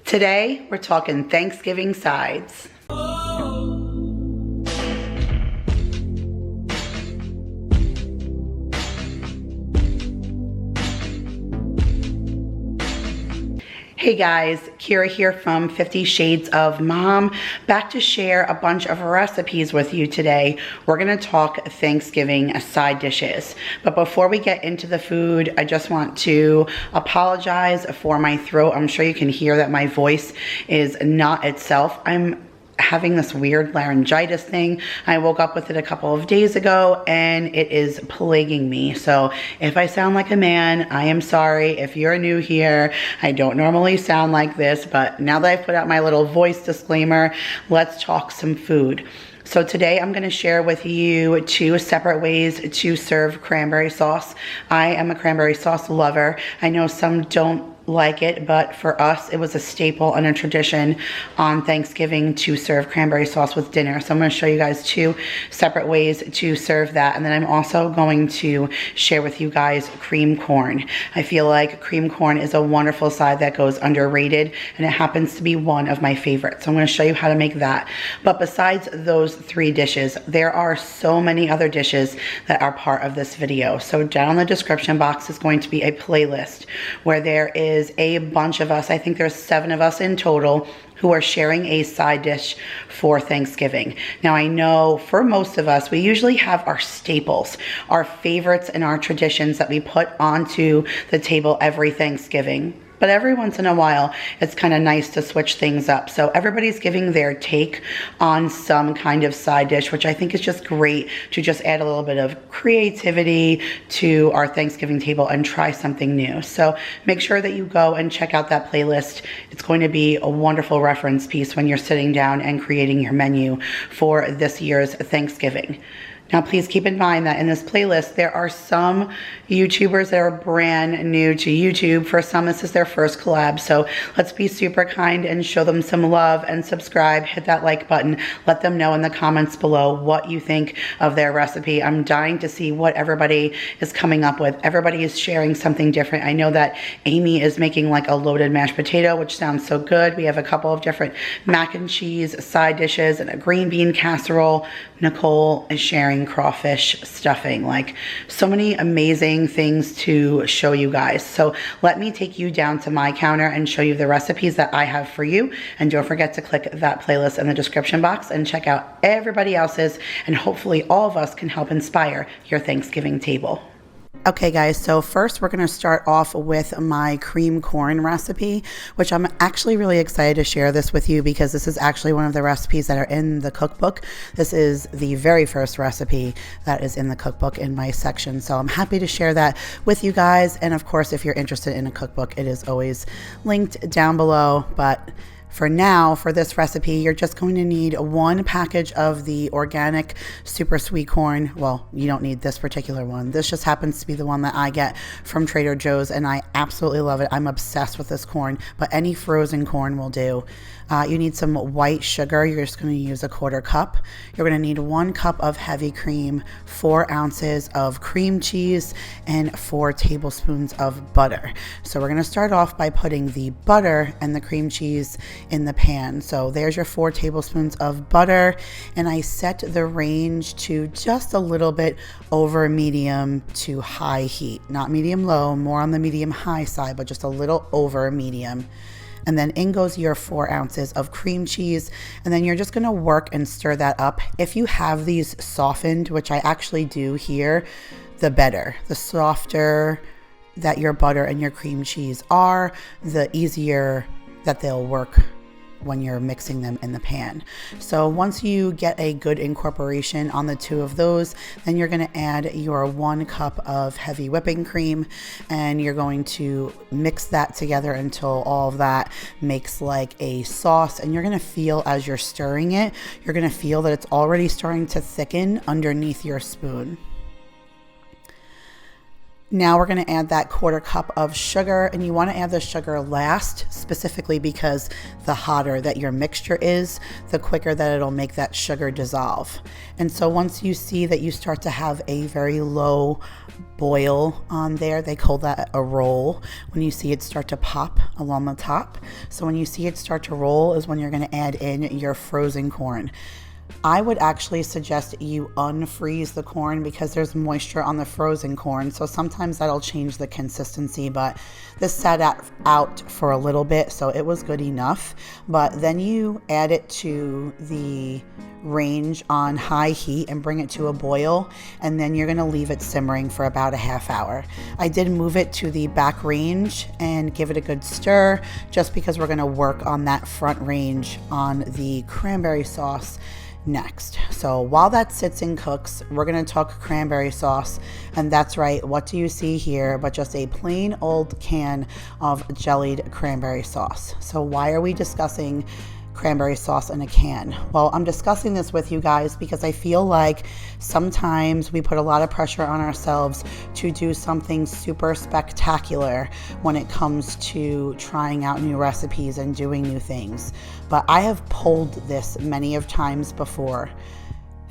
Today, we're talking Thanksgiving sides. Hey guys, Kira here from 50 Shades of Mom, back to share a bunch of recipes with you today. We're gonna talk Thanksgiving side dishes. But before we get into the food, I just want to apologize for my throat. I'm sure you can hear that my voice is not itself. I'm having this weird laryngitis thing. I woke up with it a couple of days ago and it is plaguing me. So if I sound like a man, I am sorry. If you're new here, I don't normally sound like this, but now that I've put out my little voice disclaimer, let's talk some food. So today I'm going to share with you 2 separate ways to serve cranberry sauce. I am a cranberry sauce lover. I know some don't like it, but for us it was a staple and a tradition on Thanksgiving to serve cranberry sauce with dinner. So I'm going to show you guys 2 separate ways to serve that, and then I'm also going to share with you guys cream corn. I feel like cream corn is a wonderful side that goes underrated, and it happens to be one of my favorites. So I'm going to show you how to make that. But besides those 3 dishes, there are so many other dishes that are part of this video. So down in the description box is going to be a playlist where there is a bunch of us, I think there's 7 of us in total, who are sharing a side dish for Thanksgiving. Now I know for most of us, we usually have our staples, our favorites and our traditions that we put onto the table every Thanksgiving. But every once in a while, it's kind of nice to switch things up. So everybody's giving their take on some kind of side dish, which I think is just great to just add a little bit of creativity to our Thanksgiving table and try something new. So make sure that you go and check out that playlist. It's going to be a wonderful reference piece when you're sitting down and creating your menu for this year's Thanksgiving. Now, please keep in mind that in this playlist, there are some YouTubers that are brand new to YouTube. For some, this is their first collab. So let's be super kind and show them some love and subscribe. Hit that like button. Let them know in the comments below what you think of their recipe. I'm dying to see what everybody is coming up with. Everybody is sharing something different. I know that Amy is making like a loaded mashed potato, which sounds so good. We have a couple of different mac and cheese side dishes and a green bean casserole. Nicole is sharing crawfish stuffing. Like, so many amazing things to show you guys. So let me take you down to my counter and show you the recipes that I have for you. And don't forget to click that playlist in the description box and check out everybody else's, and hopefully all of us can help inspire your Thanksgiving table. Okay guys, so first we're going to start off with my cream corn recipe, which I'm actually really excited to share this with you because this is actually one of the recipes that are in the cookbook. This is the very first recipe that is in the cookbook in my section. So I'm happy to share that with you guys. And of course, if you're interested in a cookbook, it is always linked down below. But for now, for this recipe, you're just going to need 1 package of the organic super sweet corn. Well, you don't need this particular one. This just happens to be the one that I get from Trader Joe's, and I absolutely love it. I'm obsessed with this corn, but any frozen corn will do. You need some white sugar. You're just going to use 1/4 cup. You're going to need 1 cup of heavy cream, 4 ounces of cream cheese, and 4 tablespoons of butter. So we're going to start off by putting the butter and the cream cheese in the pan. So there's your 4 tablespoons of butter, and I set the range to just a little bit over medium to high heat. Not medium low, more on the medium high side, but just a little over medium. And then in goes your 4 ounces of cream cheese. And then you're just going to work and stir that up. If you have these softened, which I actually do here, the better. The softer that your butter and your cream cheese are, the easier that they'll work when you're mixing them in the pan. So once you get a good incorporation on the 2 of those, then you're going to add your 1 cup of heavy whipping cream, and you're going to mix that together until all of that makes like a sauce. And you're going to feel, as you're stirring it, you're going to feel that it's already starting to thicken underneath your spoon. Now we're going to add that 1/4 cup of sugar, and you want to add the sugar last, specifically because the hotter that your mixture is, the quicker that it'll make that sugar dissolve. And so once you see that you start to have a very low boil on there, they call that a roll, when you see it start to pop along the top. So when you see it start to roll is when you're going to add in your frozen corn. I would actually suggest you unfreeze the corn because there's moisture on the frozen corn. So sometimes that'll change the consistency, but this sat out for a little bit, so it was good enough. But then you add it to the range on high heat and bring it to a boil, and then you're going to leave it simmering for about a ½ hour. I did move it to the back range and give it a good stir, just because we're going to work on that front range on the cranberry sauce next. So while that sits and cooks, we're going to talk cranberry sauce. And that's right, what do you see here but just a plain old can of jellied cranberry sauce. So why are we discussing cranberry sauce in a can? Well, I'm discussing this with you guys because I feel like sometimes we put a lot of pressure on ourselves to do something super spectacular when it comes to trying out new recipes and doing new things. But I have polled this many of times before.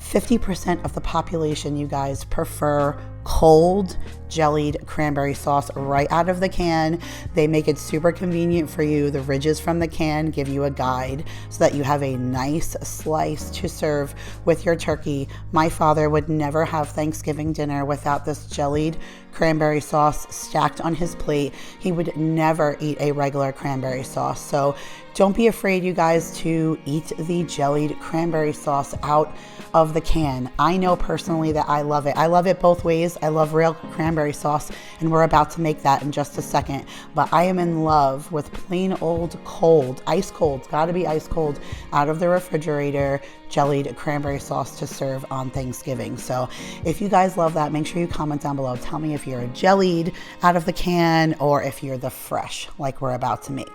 50% of the population, you guys, prefer cold jellied cranberry sauce right out of the can. They make it super convenient for you. The ridges from the can give you a guide so that you have a nice slice to serve with your turkey. My father would never have Thanksgiving dinner without this jellied cranberry sauce stacked on his plate. He would never eat a regular cranberry sauce. So don't be afraid, you guys, to eat the jellied cranberry sauce out of the can. I know personally that I love it. I love it both ways. I love real cranberry sauce, and we're about to make that in just a second. But I am in love with plain old cold, ice cold, it's gotta be ice cold, out of the refrigerator, jellied cranberry sauce to serve on Thanksgiving. So if you guys love that, make sure you comment down below. Tell me if you're a jellied out of the can or if you're the fresh like we're about to make.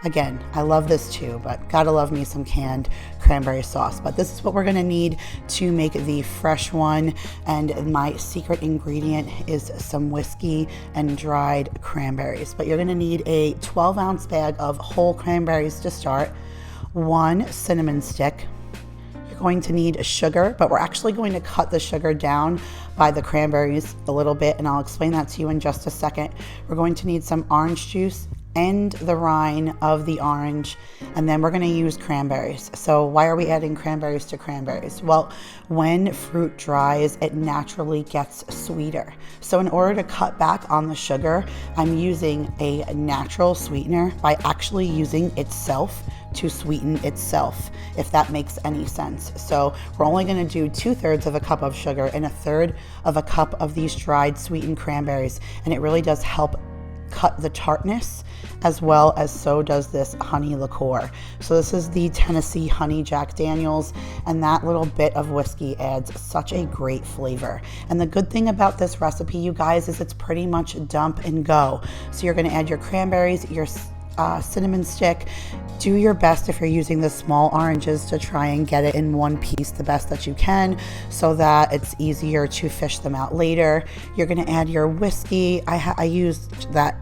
Again, I love this too, but gotta love me some canned cranberry sauce. But this is what we're gonna need to make the fresh one. And my secret ingredient is some whiskey and dried cranberries. But you're gonna need a 12-ounce bag of whole cranberries to start, 1 cinnamon stick. You're going to need sugar, but we're actually going to cut the sugar down by the cranberries a little bit, and I'll explain that to you in just a second. We're going to need some orange juice and the rind of the orange, and then we're going to use cranberries. So why are we adding cranberries to cranberries? Well, when fruit dries, it naturally gets sweeter. So in order to cut back on the sugar, I'm using a natural sweetener by actually using itself to sweeten itself, if that makes any sense. So we're only going to do 2/3 of a cup of sugar and 1/3 of a cup of these dried sweetened cranberries, and it really does help cut the tartness, as well as so does this honey liqueur. So this is the Tennessee Honey Jack Daniels, and that little bit of whiskey adds such a great flavor. And the good thing about this recipe, you guys, is it's pretty much dump and go. So you're going to add your cranberries, your cinnamon stick. Do your best if you're using the small oranges to try and get it in one piece the best that you can, so that it's easier to fish them out later. You're going to add your whiskey. I used that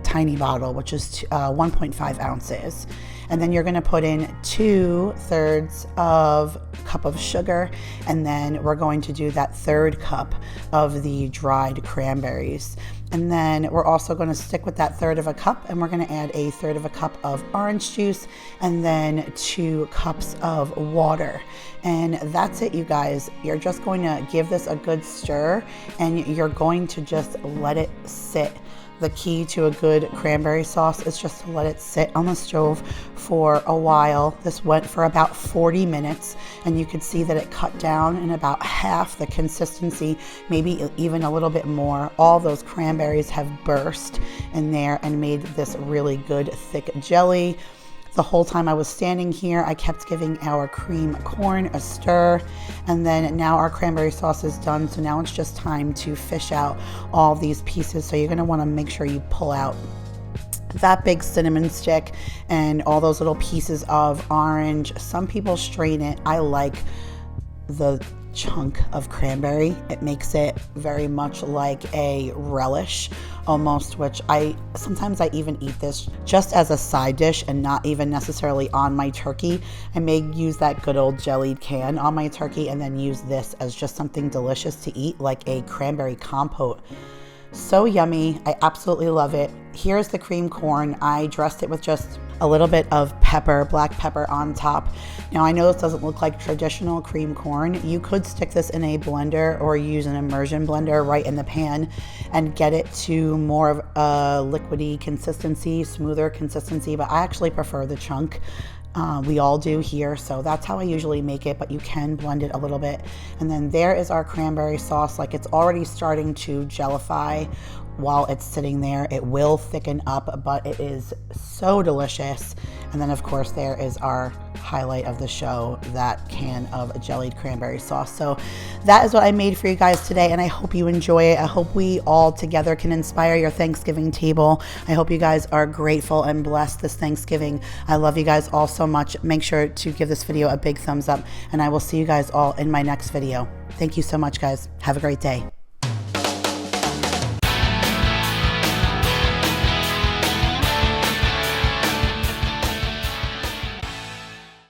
tiny bottle, which is 1.5 ounces. And then you're going to put in 2/3 of a cup of sugar, and then we're going to do that 1/3 cup of the dried cranberries. And then we're also going to stick with that 1/3 of a cup, and we're going to add a 1/3 of a cup of orange juice, and then 2 cups of water. And that's it, you guys. You're just going to give this a good stir, and you're going to just let it sit. The key to a good cranberry sauce is just to let it sit on the stove for a while. This went for about 40 minutes, and you could see that it cut down in about half the consistency, maybe even a little bit more. All those cranberries have burst in there and made this really good thick jelly. The whole time I was standing here, I kept giving our cream corn a stir, and then now our cranberry sauce is done. So now it's just time to fish out all these pieces. So you're going to want to make sure you pull out that big cinnamon stick and all those little pieces of orange. Some people strain it. I like the chunk of cranberry. It makes it very much like a relish almost, which sometimes I even eat this just as a side dish and not even necessarily on my turkey. I may use that good old jellied can on my turkey and then use this as just something delicious to eat, like a cranberry compote. So yummy. I absolutely love it. Here's the cream corn. I dressed it with just a little bit of pepper, black pepper on top. Now I know this doesn't look like traditional cream corn. You could stick this in a blender or use an immersion blender right in the pan and get it to more of a liquidy consistency, smoother consistency, but I actually prefer the chunk. We all do here, so that's how I usually make it, but you can blend it a little bit. And then there is our cranberry sauce. Like, it's already starting to gellify while it's sitting there. It will thicken up, but it is so delicious. And then of course there is our highlight of the show, that can of jellied cranberry sauce. So that is what I made for you guys today, and I hope you enjoy it. I hope we all together can inspire your Thanksgiving table. I hope you guys are grateful and blessed this Thanksgiving. I love you guys all so much. Make sure to give this video a big thumbs up, and I will see you guys all in my next video. Thank you so much, guys. Have a great day.